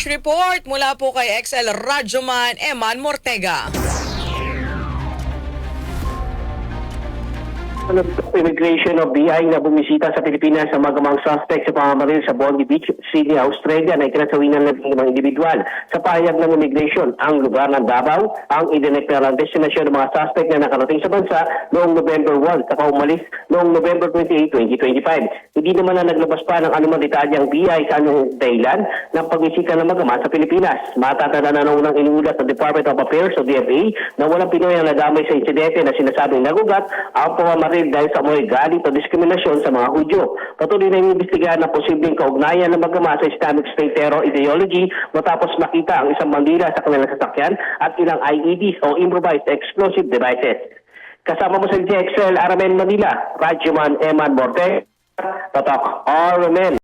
Flash report mula po kay XL Radyoman Eman Mortega. Immigration of BI na bumisita sa Pilipinas sa magamang suspect sa pamamaril sa Bondi Beach, Sydney, Australia na ikinasawinan ng mga individual. Sa pahayag ng immigration, ang lugar ng Davao ang idineklarang destinasyon ng mga suspect na nakarating sa bansa noong November 1 saka umalis noong November 28, 2025. Hindi naman na naglabas pa ng anumang detalyang BI sa anong dahilan ng pagbisita ng magama sa Pilipinas. Matatanda na unang inuulat ng Department of Affairs o DFA na walang Pinoy ang nadamay sa insidente na sinasabing nagugat ang pamamaril dahil sa amoy galit o diskriminasyon sa mga Hudyo. Patuloy na inimbestigahan ng posibleng kaugnayan ng magama sa Islamic State terror ideology matapos makita ang isang bandila sa kanilang sasakyan at ilang IEDs o improvised explosive devices. Kasama mo sa JXL Aramen Manila, Radyoman Eman Mortega, Tatak RMN.